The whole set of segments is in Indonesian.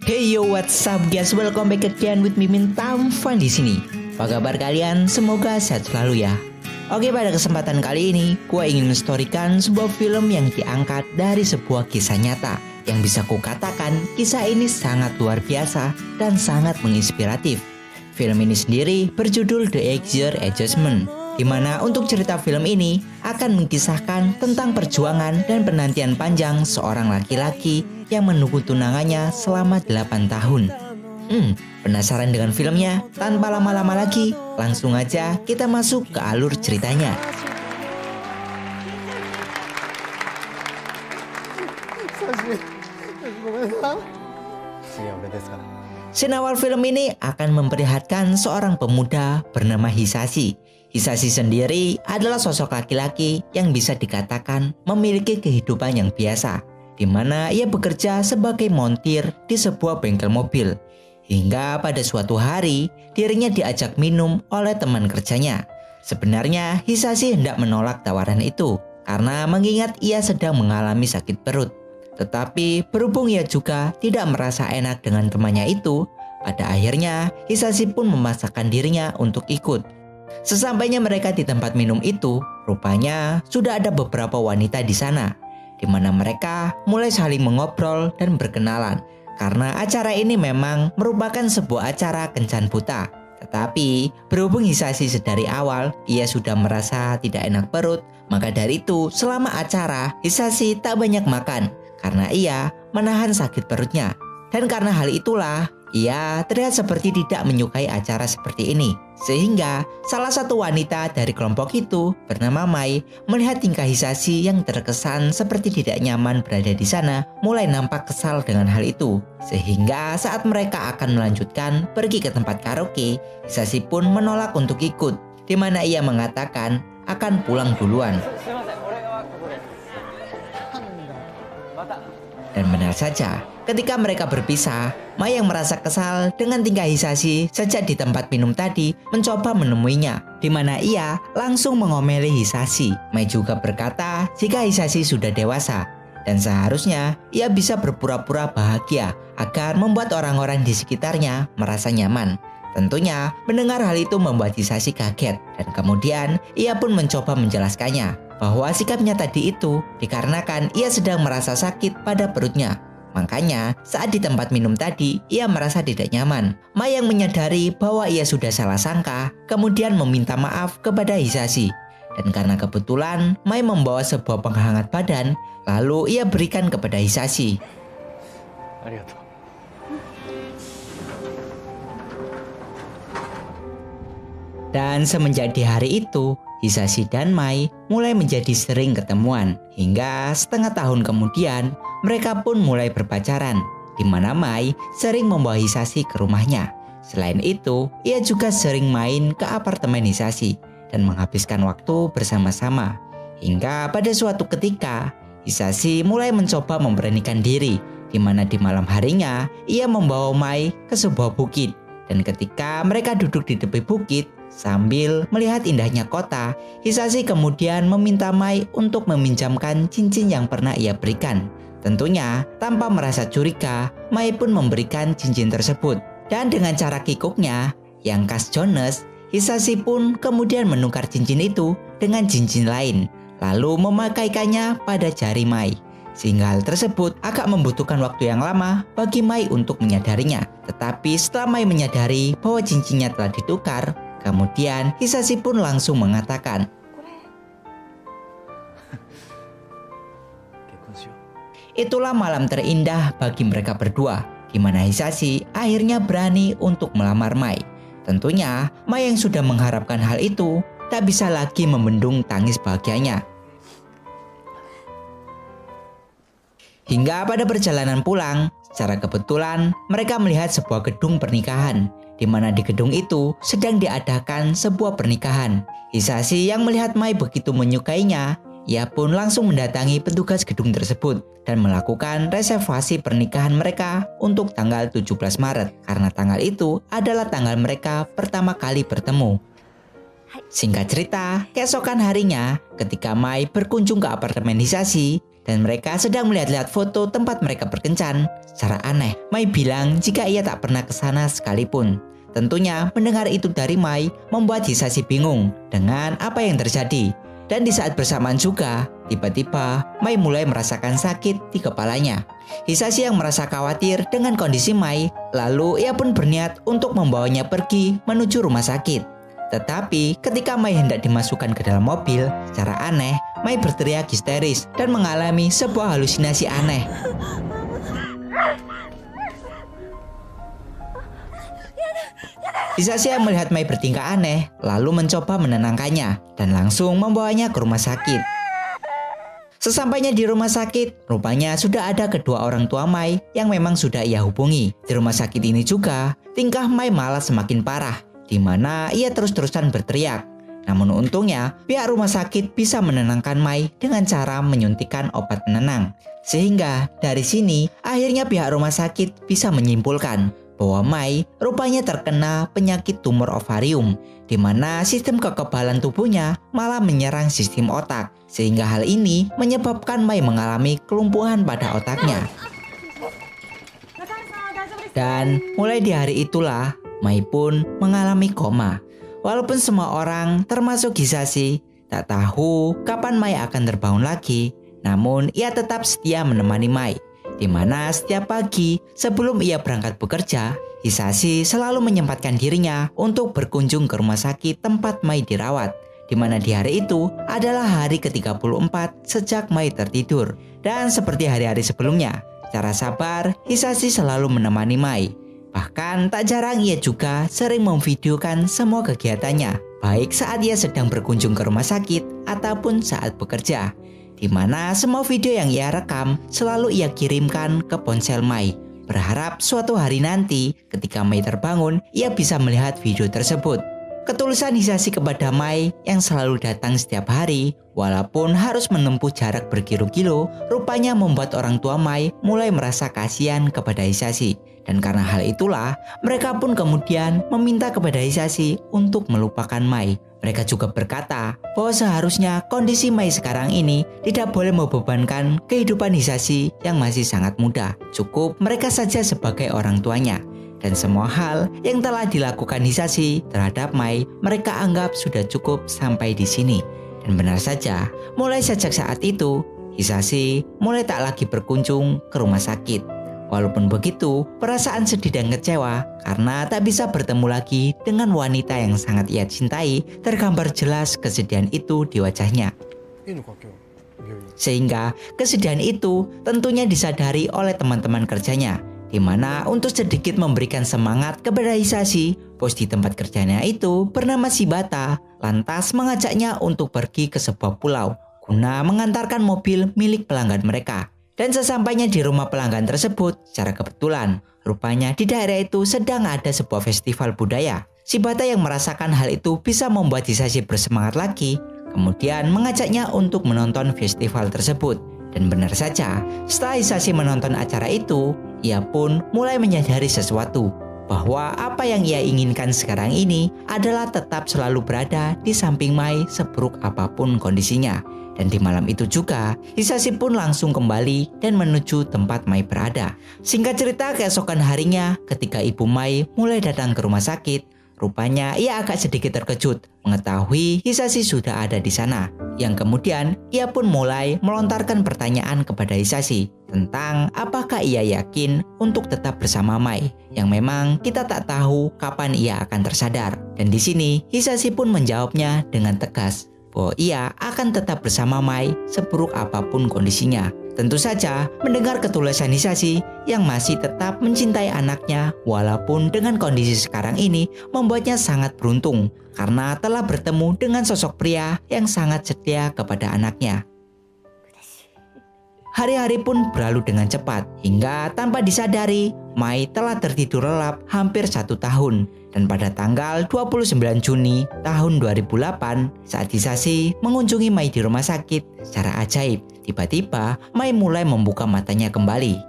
Hey yo, what's up guys? Welcome back again with Mimin Tampan di sini. Apa kabar kalian? Semoga sehat selalu ya. Oke, pada kesempatan kali ini, gue ingin menstorikan sebuah film yang diangkat dari sebuah kisah nyata. Yang bisa kukatakan, kisah ini sangat luar biasa dan sangat menginspiratif. Film ini sendiri berjudul The Age Adjustment, di mana untuk cerita film ini akan mengisahkan tentang perjuangan dan penantian panjang seorang laki-laki yang menunggu tunangannya selama 8 tahun. Penasaran dengan filmnya? Tanpa lama-lama lagi, langsung aja kita masuk ke alur ceritanya. Scene awal film ini akan memperlihatkan seorang pemuda bernama Hisashi. Hisashi sendiri adalah sosok laki-laki yang bisa dikatakan memiliki kehidupan yang biasa, di mana ia bekerja sebagai montir di sebuah bengkel mobil. Hingga pada suatu hari, dirinya diajak minum oleh teman kerjanya. Sebenarnya Hisashi hendak menolak tawaran itu, karena mengingat ia sedang mengalami sakit perut. Tetapi berhubung ia juga tidak merasa enak dengan temannya itu, pada akhirnya Hisashi pun memaksakan dirinya untuk ikut. Sesampainya mereka di tempat minum itu, rupanya sudah ada beberapa wanita di sana, di mana mereka mulai saling mengobrol dan berkenalan. Karena acara ini memang merupakan sebuah acara kencan buta. Tetapi berhubung Hisashi sedari awal ia sudah merasa tidak enak perut, maka dari itu selama acara Hisashi tak banyak makan karena ia menahan sakit perutnya. Dan karena hal itulah ia terlihat seperti tidak menyukai acara seperti ini. Sehingga salah satu wanita dari kelompok itu bernama Mai melihat tingkah Hisashi yang terkesan seperti tidak nyaman berada di sana, mulai nampak kesal dengan hal itu. Sehingga saat mereka akan melanjutkan pergi ke tempat karaoke, Hisashi pun menolak untuk ikut, di mana ia mengatakan akan pulang duluan. Dan benar saja, ketika mereka berpisah, Mai yang merasa kesal dengan tingkah Hisashi sejak di tempat minum tadi mencoba menemuinya, di mana ia langsung mengomeli Hisashi. Mai juga berkata jika Hisashi sudah dewasa dan seharusnya ia bisa berpura-pura bahagia agar membuat orang-orang di sekitarnya merasa nyaman. Tentunya mendengar hal itu membuat Hisashi kaget, dan kemudian ia pun mencoba menjelaskannya bahwa sikapnya tadi itu dikarenakan ia sedang merasa sakit pada perutnya. Makanya saat di tempat minum tadi ia merasa tidak nyaman. Mai yang menyadari bahwa ia sudah salah sangka kemudian meminta maaf kepada Hisashi. Dan karena kebetulan Mai membawa sebuah penghangat badan, lalu ia berikan kepada Hisashi. Arigatou. Dan semenjak di hari itu, Hisashi dan Mai mulai menjadi sering ketemuan. Hingga setengah tahun kemudian, mereka pun mulai berpacaran, di mana Mai sering membawa Hisashi ke rumahnya. Selain itu, ia juga sering main ke apartemen Hisashi dan menghabiskan waktu bersama-sama. Hingga pada suatu ketika, Hisashi mulai mencoba memberanikan diri, di mana di malam harinya, ia membawa Mai ke sebuah bukit. Dan ketika mereka duduk di tepi bukit, sambil melihat indahnya kota, Hisashi kemudian meminta Mai untuk meminjamkan cincin yang pernah ia berikan. Tentunya tanpa merasa curiga, Mai pun memberikan cincin tersebut. Dan dengan cara kikuknya yang khas Jones, Hisashi pun kemudian menukar cincin itu dengan cincin lain, lalu memakaikannya pada jari Mai. Sehingga hal tersebut agak membutuhkan waktu yang lama bagi Mai untuk menyadarinya. Tetapi setelah Mai menyadari bahwa cincinnya telah ditukar, kemudian Hisashi pun langsung mengatakan, itulah malam terindah bagi mereka berdua, di mana Hisashi akhirnya berani untuk melamar Mai. Tentunya Mai yang sudah mengharapkan hal itu tak bisa lagi membendung tangis bahagianya. Hingga pada perjalanan pulang, secara kebetulan mereka melihat sebuah gedung pernikahan, di mana di gedung itu sedang diadakan sebuah pernikahan. Hisashi yang melihat Mai begitu menyukainya, ia pun langsung mendatangi petugas gedung tersebut dan melakukan reservasi pernikahan mereka untuk tanggal 17 Maret, karena tanggal itu adalah tanggal mereka pertama kali bertemu. Singkat cerita, keesokan harinya ketika Mai berkunjung ke apartemen Hisashi, dan mereka sedang melihat-lihat foto tempat mereka berkencan. Secara aneh, Mai bilang jika ia tak pernah ke sana sekalipun. Tentunya mendengar itu dari Mai membuat Hisashi bingung dengan apa yang terjadi. Dan di saat bersamaan juga, tiba-tiba Mai mulai merasakan sakit di kepalanya. Hisashi yang merasa khawatir dengan kondisi Mai, lalu ia pun berniat untuk membawanya pergi menuju rumah sakit. Tetapi ketika Mai hendak dimasukkan ke dalam mobil, secara aneh, Mai berteriak histeris dan mengalami sebuah halusinasi aneh. Hisashi yang melihat Mai bertingkah aneh, lalu mencoba menenangkannya dan langsung membawanya ke rumah sakit. Sesampainya di rumah sakit, rupanya sudah ada kedua orang tua Mai yang memang sudah ia hubungi. Di rumah sakit ini juga, tingkah Mai malah semakin parah, di mana ia terus-terusan berteriak. Namun untungnya, pihak rumah sakit bisa menenangkan Mai dengan cara menyuntikkan obat penenang. Sehingga dari sini, akhirnya pihak rumah sakit bisa menyimpulkan bahwa Mai rupanya terkena penyakit tumor ovarium, di mana sistem kekebalan tubuhnya malah menyerang sistem otak, sehingga hal ini menyebabkan Mai mengalami kelumpuhan pada otaknya. Dan mulai di hari itulah, Mai pun mengalami koma. Walaupun semua orang, termasuk Hisashi, tak tahu kapan Mai akan terbangun lagi, namun ia tetap setia menemani Mai. Di mana setiap pagi sebelum ia berangkat bekerja, Hisashi selalu menyempatkan dirinya untuk berkunjung ke rumah sakit tempat Mai dirawat. Di mana di hari itu adalah hari ke-34 sejak Mai tertidur. Dan seperti hari-hari sebelumnya, secara sabar Hisashi selalu menemani Mai. Bahkan tak jarang ia juga sering memvideokan semua kegiatannya, baik saat ia sedang berkunjung ke rumah sakit ataupun saat bekerja. Di mana semua video yang ia rekam selalu ia kirimkan ke ponsel Mai. Berharap suatu hari nanti ketika Mai terbangun, ia bisa melihat video tersebut. Ketulusan Hisashi kepada Mai yang selalu datang setiap hari, walaupun harus menempuh jarak berkilo-kilo, rupanya membuat orang tua Mai mulai merasa kasihan kepada Hisashi. Dan karena hal itulah, mereka pun kemudian meminta kepada Hisashi untuk melupakan Mai. Mereka juga berkata bahwa seharusnya kondisi Mai sekarang ini tidak boleh membebankan kehidupan Hisashi yang masih sangat muda. Cukup mereka saja sebagai orang tuanya. Dan semua hal yang telah dilakukan Hisashi terhadap Mai, mereka anggap sudah cukup sampai di sini. Dan benar saja, mulai sejak saat itu, Hisashi mulai tak lagi berkunjung ke rumah sakit. Walaupun begitu, perasaan sedih dan kecewa karena tak bisa bertemu lagi dengan wanita yang sangat ia cintai tergambar jelas kesedihan itu di wajahnya. Sehingga kesedihan itu tentunya disadari oleh teman-teman kerjanya, di mana untuk sedikit memberikan semangat kepada Hisashi, bos di tempat kerjanya itu bernama Shibata lantas mengajaknya untuk pergi ke sebuah pulau guna mengantarkan mobil milik pelanggan mereka. Dan sesampainya di rumah pelanggan tersebut, secara kebetulan, rupanya di daerah itu sedang ada sebuah festival budaya. Shibata yang merasakan hal itu bisa membuat Hisashi bersemangat lagi, kemudian mengajaknya untuk menonton festival tersebut. Dan benar saja, setelah Hisashi menonton acara itu, ia pun mulai menyadari sesuatu, bahwa apa yang ia inginkan sekarang ini adalah tetap selalu berada di samping Mai seburuk apapun kondisinya. Dan di malam itu juga, Hisashi pun langsung kembali dan menuju tempat Mai berada. Singkat cerita, keesokan harinya ketika ibu Mai mulai datang ke rumah sakit, rupanya ia agak sedikit terkejut mengetahui Hisashi sudah ada di sana. Yang kemudian ia pun mulai melontarkan pertanyaan kepada Hisashi tentang apakah ia yakin untuk tetap bersama Mai, yang memang kita tak tahu kapan ia akan tersadar. Dan di sini Hisashi pun menjawabnya dengan tegas bahwa ia akan tetap bersama Mai seburuk apapun kondisinya. Tentu saja mendengar ketulusan Hisashi yang masih tetap mencintai anaknya walaupun dengan kondisi sekarang ini membuatnya sangat beruntung karena telah bertemu dengan sosok pria yang sangat setia kepada anaknya. Hari-hari pun berlalu dengan cepat hingga tanpa disadari Mai telah tertidur lelap hampir 1 tahun. Dan pada tanggal 29 Juni tahun 2008 saat Hisashi mengunjungi Mai di rumah sakit, secara ajaib tiba-tiba Mai mulai membuka matanya kembali.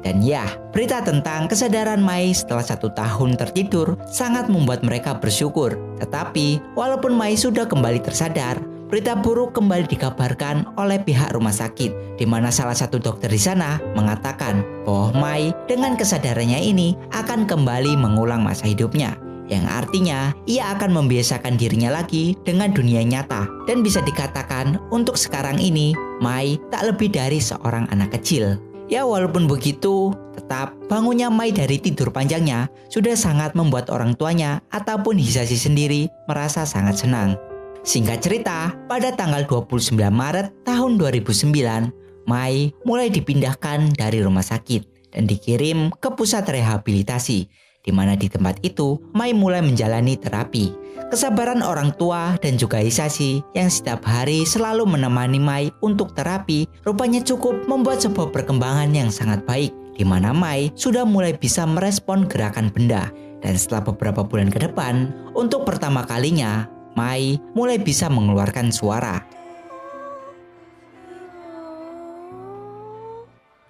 Dan ya, berita tentang kesadaran Mai setelah 1 tahun tertidur sangat membuat mereka bersyukur. Tetapi walaupun Mai sudah kembali tersadar, berita buruk kembali dikabarkan oleh pihak rumah sakit, di mana salah satu dokter di sana mengatakan bahwa Mai dengan kesadarannya ini akan kembali mengulang masa hidupnya, yang artinya ia akan membiasakan dirinya lagi dengan dunia nyata. Dan bisa dikatakan untuk sekarang ini Mai tak lebih dari seorang anak kecil. Ya walaupun begitu, tetap bangunnya Mai dari tidur panjangnya sudah sangat membuat orang tuanya ataupun Hisashi sendiri merasa sangat senang. Singkat cerita, pada tanggal 29 Maret tahun 2009, Mai mulai dipindahkan dari rumah sakit dan dikirim ke pusat rehabilitasi, di mana di tempat itu Mai mulai menjalani terapi. Kesabaran orang tua dan juga Hisashi yang setiap hari selalu menemani Mai untuk terapi rupanya cukup membuat sebuah perkembangan yang sangat baik, di mana Mai sudah mulai bisa merespon gerakan benda. Dan setelah beberapa bulan ke depan, untuk pertama kalinya Mai mulai bisa mengeluarkan suara.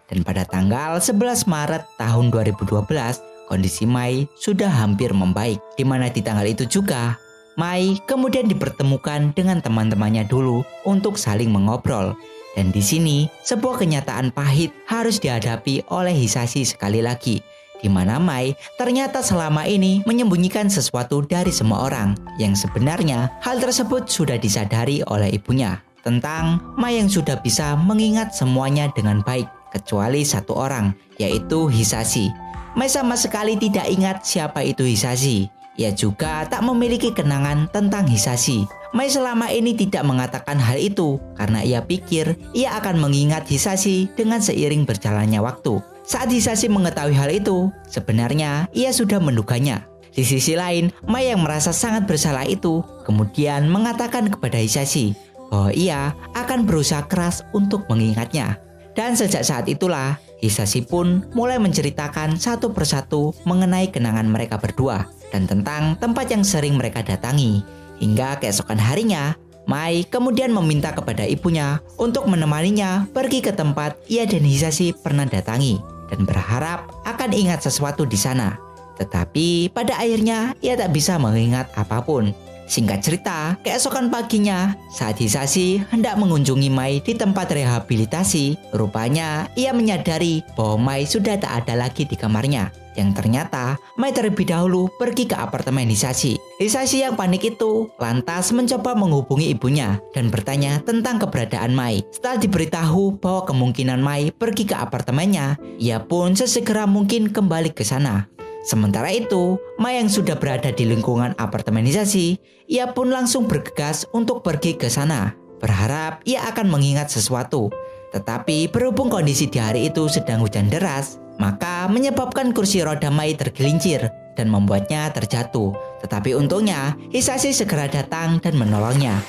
Dan pada tanggal 11 Maret tahun 2012, kondisi Mai sudah hampir membaik, di mana di tanggal itu juga Mai kemudian dipertemukan dengan teman-temannya dulu untuk saling mengobrol. Dan di sini sebuah kenyataan pahit harus dihadapi oleh Hisashi sekali lagi, di mana Mai ternyata selama ini menyembunyikan sesuatu dari semua orang, yang sebenarnya hal tersebut sudah disadari oleh ibunya, tentang Mai yang sudah bisa mengingat semuanya dengan baik, kecuali satu orang, yaitu Hisashi. Mai sama sekali tidak ingat siapa itu Hisashi. Ia juga tak memiliki kenangan tentang Hisashi. Mai selama ini tidak mengatakan hal itu karena ia pikir ia akan mengingat Hisashi dengan seiring berjalannya waktu. Saat Hisashi mengetahui hal itu, sebenarnya ia sudah menduganya. Di sisi lain, Mai yang merasa sangat bersalah itu kemudian mengatakan kepada Hisashi bahwa ia akan berusaha keras untuk mengingatnya. Dan sejak saat itulah, Hisashi pun mulai menceritakan satu persatu mengenai kenangan mereka berdua dan tentang tempat yang sering mereka datangi. Hingga keesokan harinya, Mai kemudian meminta kepada ibunya untuk menemaninya pergi ke tempat ia dan Hisashi pernah datangi dan berharap akan ingat sesuatu di sana. Tetapi pada akhirnya ia tak bisa mengingat apapun. Singkat cerita, keesokan paginya saat Hisashi hendak mengunjungi Mai di tempat rehabilitasi, rupanya ia menyadari bahwa Mai sudah tak ada lagi di kamarnya. Yang ternyata Mai terlebih dahulu pergi ke apartemen Hisashi. Hisashi yang panik itu lantas mencoba menghubungi ibunya dan bertanya tentang keberadaan Mai. Setelah diberitahu bahwa kemungkinan Mai pergi ke apartemennya, ia pun sesegera mungkin kembali ke sana. Sementara itu, Mai yang sudah berada di lingkungan apartemen Hisashi, ia pun langsung bergegas untuk pergi ke sana, berharap ia akan mengingat sesuatu. Tetapi berhubung kondisi di hari itu sedang hujan deras, maka menyebabkan kursi roda Mai tergelincir dan membuatnya terjatuh. Tetapi untungnya, Hisashi segera datang dan menolongnya.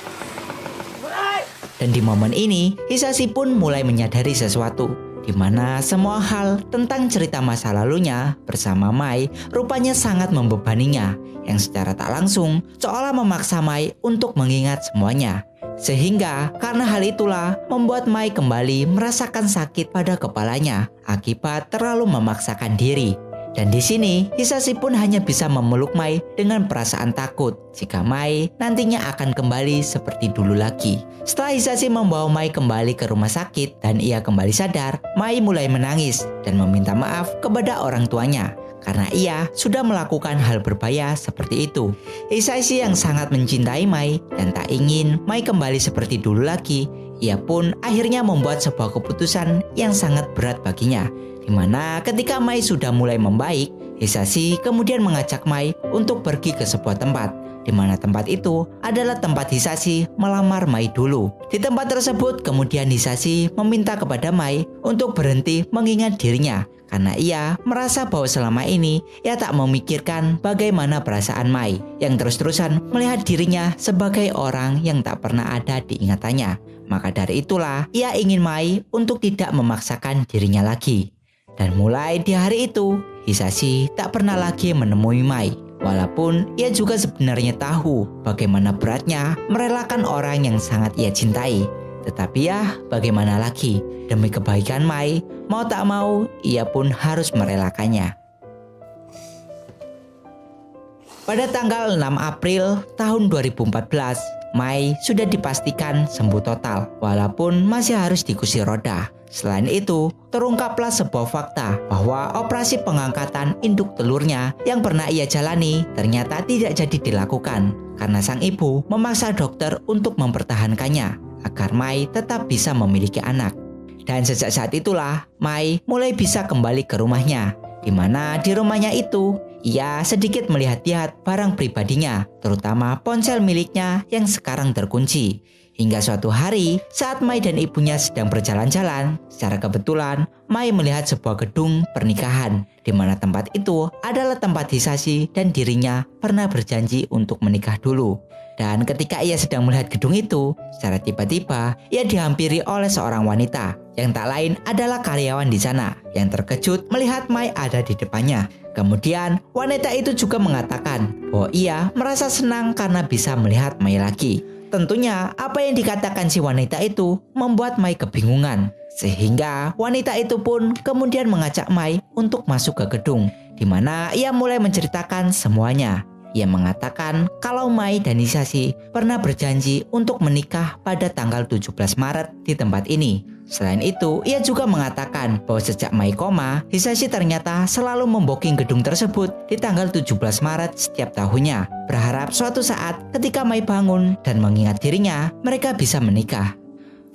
Dan di momen ini, Hisashi pun mulai menyadari sesuatu, di mana semua hal tentang cerita masa lalunya bersama Mai rupanya sangat membebaninya, yang secara tak langsung seolah memaksa Mai untuk mengingat semuanya. Sehingga karena hal itulah membuat Mai kembali merasakan sakit pada kepalanya akibat terlalu memaksakan diri. Dan di sini Hisashi pun hanya bisa memeluk Mai dengan perasaan takut jika Mai nantinya akan kembali seperti dulu lagi. Setelah Hisashi membawa Mai kembali ke rumah sakit dan ia kembali sadar, Mai mulai menangis dan meminta maaf kepada orang tuanya karena ia sudah melakukan hal berbahaya seperti itu. Hisashi yang sangat mencintai Mai dan tak ingin Mai kembali seperti dulu lagi, ia pun akhirnya membuat sebuah keputusan yang sangat berat baginya, di mana ketika Mai sudah mulai membaik, Hisashi kemudian mengajak Mai untuk pergi ke sebuah tempat, di mana tempat itu adalah tempat Hisashi melamar Mai dulu. Di tempat tersebut kemudian Hisashi meminta kepada Mai untuk berhenti mengingat dirinya, karena ia merasa bahwa selama ini ia tak memikirkan bagaimana perasaan Mai yang terus-terusan melihat dirinya sebagai orang yang tak pernah ada di ingatannya. Maka dari itulah ia ingin Mai untuk tidak memaksakan dirinya lagi. Dan mulai di hari itu, Hisashi tak pernah lagi menemui Mai. Walaupun ia juga sebenarnya tahu bagaimana beratnya merelakan orang yang sangat ia cintai. Tetapi ya bagaimana lagi, demi kebaikan Mai, mau tak mau ia pun harus merelakannya. Pada tanggal 6 April tahun 2014, Mai sudah dipastikan sembuh total, walaupun masih harus di kursi roda. Selain itu, terungkaplah sebuah fakta bahwa operasi pengangkatan induk telurnya yang pernah ia jalani ternyata tidak jadi dilakukan karena sang ibu memaksa dokter untuk mempertahankannya agar Mai tetap bisa memiliki anak. Dan sejak saat itulah Mai mulai bisa kembali ke rumahnya, di mana di rumahnya itu ia sedikit melihat-lihat barang pribadinya, terutama ponsel miliknya yang sekarang terkunci. Hingga suatu hari, saat Mai dan ibunya sedang berjalan-jalan, secara kebetulan Mai melihat sebuah gedung pernikahan, di mana tempat itu adalah tempat Hisashi dan dirinya pernah berjanji untuk menikah dulu. Dan ketika ia sedang melihat gedung itu, secara tiba-tiba ia dihampiri oleh seorang wanita, yang tak lain adalah karyawan di sana, yang terkejut melihat Mai ada di depannya. Kemudian wanita itu juga mengatakan bahwa ia merasa senang karena bisa melihat Mai lagi. Tentunya apa yang dikatakan si wanita itu membuat Mai kebingungan, sehingga wanita itu pun kemudian mengajak Mai untuk masuk ke gedung, di mana ia mulai menceritakan semuanya. Ia mengatakan kalau Mai dan Hisashi pernah berjanji untuk menikah pada tanggal 17 Maret di tempat ini. Selain itu, ia juga mengatakan bahwa sejak Mai koma, Hisashi ternyata selalu membooking gedung tersebut di tanggal 17 Maret setiap tahunnya, berharap suatu saat ketika Mai bangun dan mengingat dirinya, mereka bisa menikah.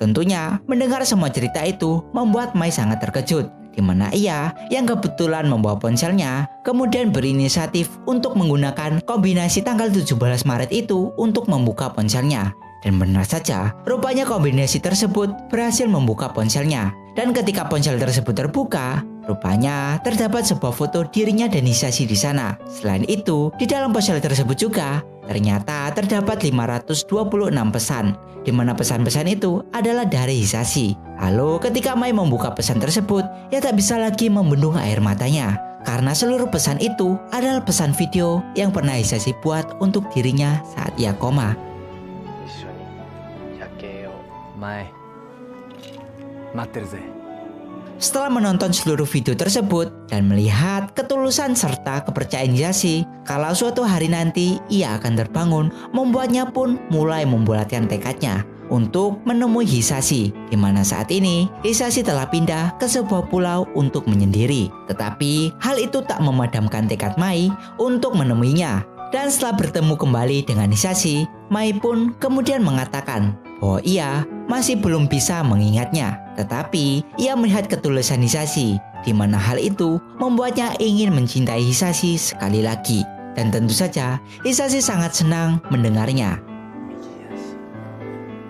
Tentunya, mendengar semua cerita itu membuat Mai sangat terkejut, di mana ia yang kebetulan membawa ponselnya kemudian berinisiatif untuk menggunakan kombinasi tanggal 17 Maret itu untuk membuka ponselnya. Dan benar saja, rupanya kombinasi tersebut berhasil membuka ponselnya. Dan ketika ponsel tersebut terbuka, rupanya terdapat sebuah foto dirinya dan Hisashi di sana. Selain itu, di dalam ponsel tersebut juga ternyata terdapat 526 pesan, di mana pesan-pesan itu adalah dari Hisashi. Lalu ketika Mai membuka pesan tersebut, ia tak bisa lagi membendung air matanya, karena seluruh pesan itu adalah pesan video yang pernah Hisashi buat untuk dirinya saat ia koma. Setelah menonton seluruh video tersebut dan melihat ketulusan serta kepercayaan Hisashi kalau suatu hari nanti ia akan terbangun, membuatnya pun mulai membulatkan tekadnya untuk menemui Hisashi, di mana saat ini Hisashi telah pindah ke sebuah pulau untuk menyendiri. Tetapi hal itu tak memadamkan tekad Mai untuk menemuinya. Dan setelah bertemu kembali dengan Hisashi, Mai pun kemudian mengatakan bahwa ia masih belum bisa mengingatnya. Tetapi ia melihat ketulusan Hisashi, di mana hal itu membuatnya ingin mencintai Hisashi sekali lagi. Dan tentu saja Hisashi sangat senang mendengarnya.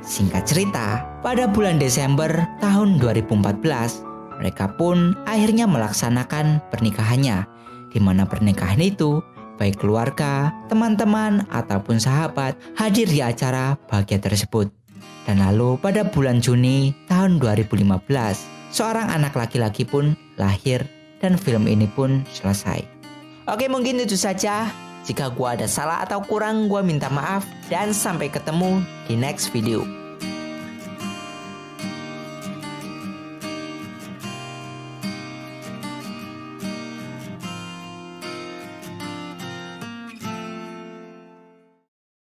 Singkat cerita, pada bulan Desember tahun 2014, mereka pun akhirnya melaksanakan pernikahannya, di mana pernikahan itu baik keluarga, teman-teman, ataupun sahabat hadir di acara bahagia tersebut. Dan lalu pada bulan Juni tahun 2015, seorang anak laki-laki pun lahir dan film ini pun selesai. Oke, mungkin itu saja. Jika gua ada salah atau kurang, gua minta maaf dan sampai ketemu di next video.